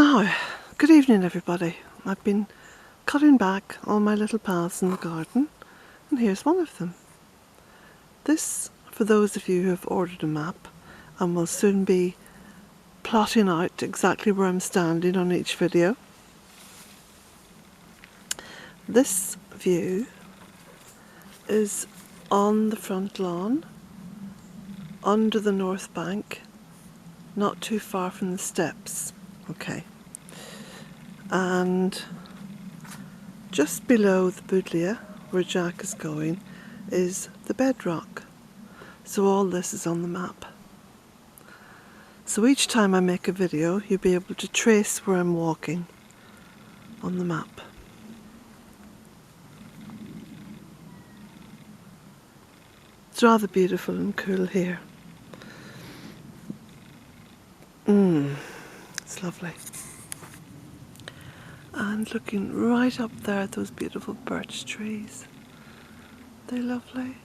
Now, good evening everybody. I've been cutting back all my little paths in the garden, and here's one of them. This, for those of you who have ordered a map and will soon be plotting out exactly where I'm standing on each video. This view is on the front lawn, under the north bank, not too far from the steps. Okay. And just below the Bealtaine, where Jack is going, is the bedrock. So all this is on the map. So each time I make a video, you'll be able to trace where I'm walking on the map. It's rather beautiful and cool here. It's lovely. And looking right up there at those beautiful birch trees. They're lovely.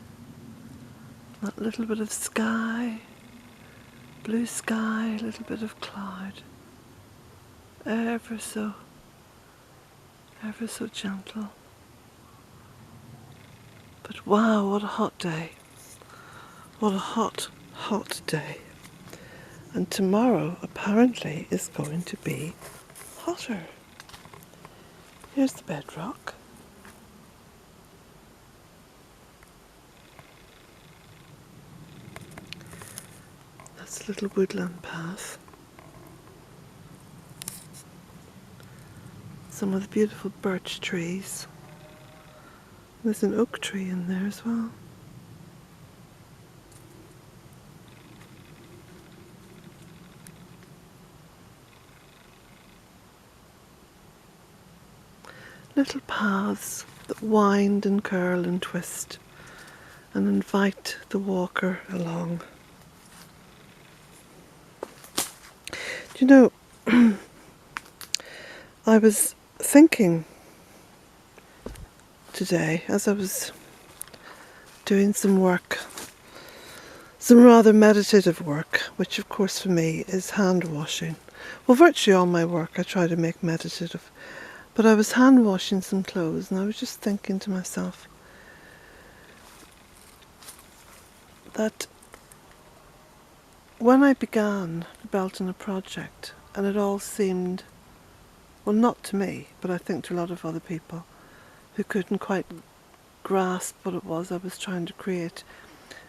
That little bit of sky, blue sky, a little bit of cloud. Ever so gentle. But wow, what a hot day. What a hot, hot day. And tomorrow apparently is going to be hotter. Here's the bedrock. That's a little woodland path. Some of the beautiful birch trees. There's an oak tree in there as well. Little paths that wind and curl and twist and invite the walker along. Do you know, I was thinking today as I was doing some work, some rather meditative work, which of course for me is hand washing. Well, virtually all my work I try to make meditative. But I was hand washing some clothes and I was just thinking to myself that when I began the Bealtaine project, and it all seemed, well, not to me, but I think to a lot of other people who couldn't quite grasp what it was I was trying to create,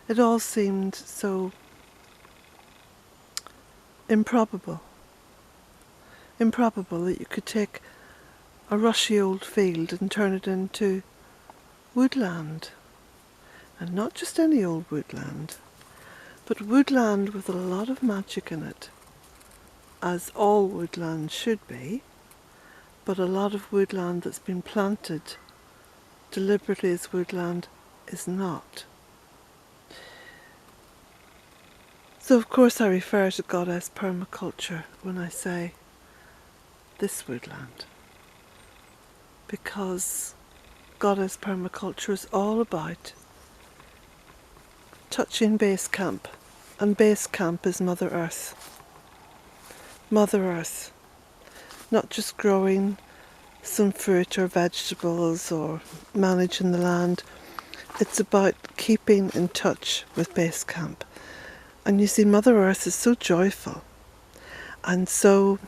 it all seemed so improbable that you could take a rushy old field and turn it into woodland. And not just any old woodland, but woodland with a lot of magic in it, as all woodland should be, but a lot of woodland that's been planted deliberately as woodland is not. So of course I refer to goddess permaculture when I say this woodland, because goddess permaculture is all about touching base camp, and base camp is Mother Earth. Mother Earth. Not just growing some fruit or vegetables or managing the land. It's about keeping in touch with base camp. And you see, Mother Earth is so joyful and so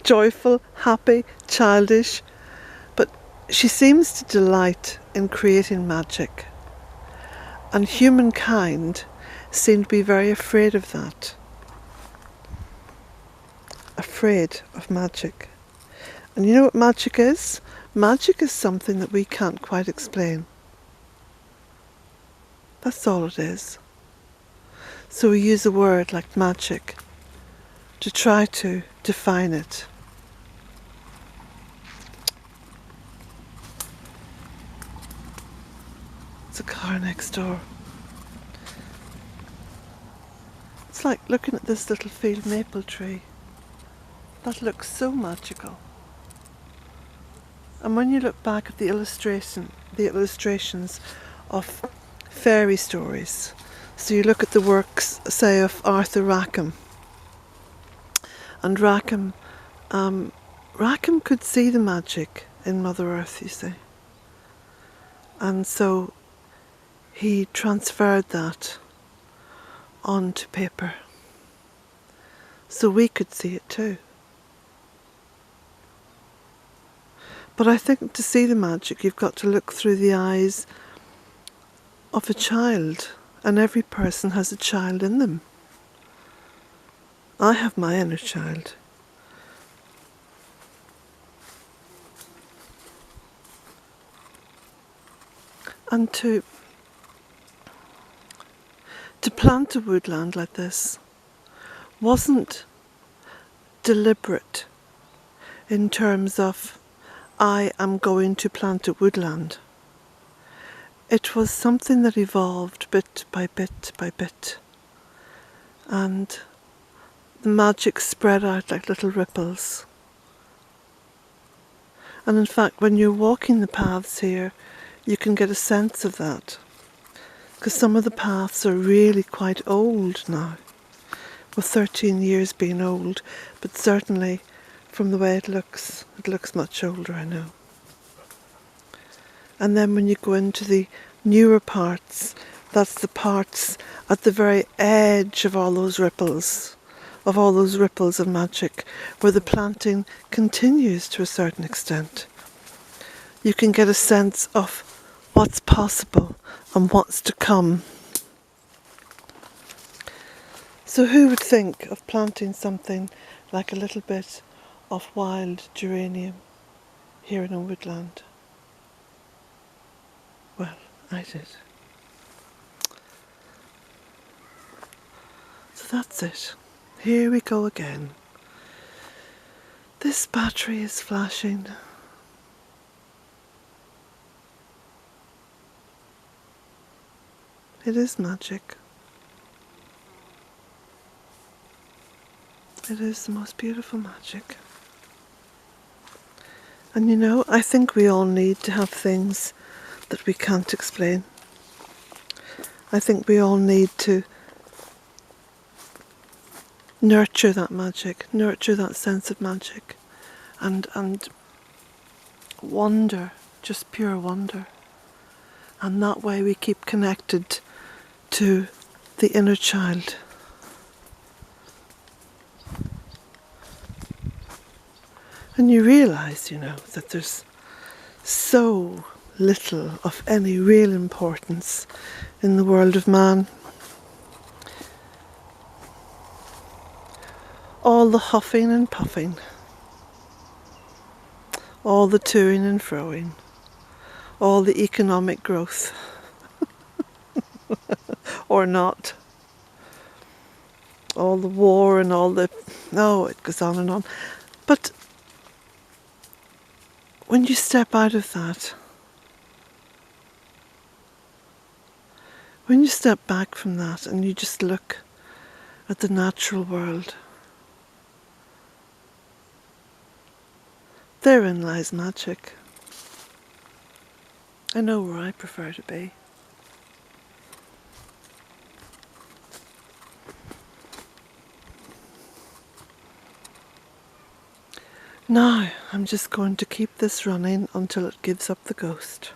joyful, happy, childish, but she seems to delight in creating magic. And humankind seem to be very afraid of that. Afraid of magic. And you know what magic is? Magic is something that we can't quite explain. That's all it is. So we use a word like magic to try to define it. It's a car next door. It's like looking at this little field maple tree. That looks so magical. And when you look back at the illustrations of fairy stories, So you look at the works, say, of Arthur Rackham, and Rackham could see the magic in Mother Earth, you see. And so he transferred that onto paper, so we could see it too. But I think to see the magic, you've got to look through the eyes of a child, and every person has a child in them. I have my inner child. And to plant a woodland like this wasn't deliberate in terms of I am going to plant a woodland. It was something that evolved bit by bit by bit, and the magic spread out like little ripples. And in fact, when you're walking the paths here, you can get a sense of that, because some of the paths are really quite old now, with 13 years being old, but certainly from the way it looks much older, I know. And then when you go into the newer parts, that's the parts at the very edge of all those ripples of magic, where the planting continues to a certain extent. You can get a sense of what's possible and what's to come. So who would think of planting something like a little bit of wild geranium here in a woodland? Well, I did. So that's it. Here we go again. This battery is flashing. It is magic. It is the most beautiful magic. And you know, I think we all need to have things that we can't explain. I think we all need to nurture that magic, nurture that sense of magic, and wonder, just pure wonder. And that way we keep connected to the inner child. And you realise, you know, that there's so little of any real importance in the world of man. All the huffing and puffing, all the toing and froing, all the economic growth, or not, all the war and all the, no, it goes on and on. But when you step out of that, when you step back from that and you just look at the natural world, therein lies magic. I know where I prefer to be. Now, I'm just going to keep this running until it gives up the ghost.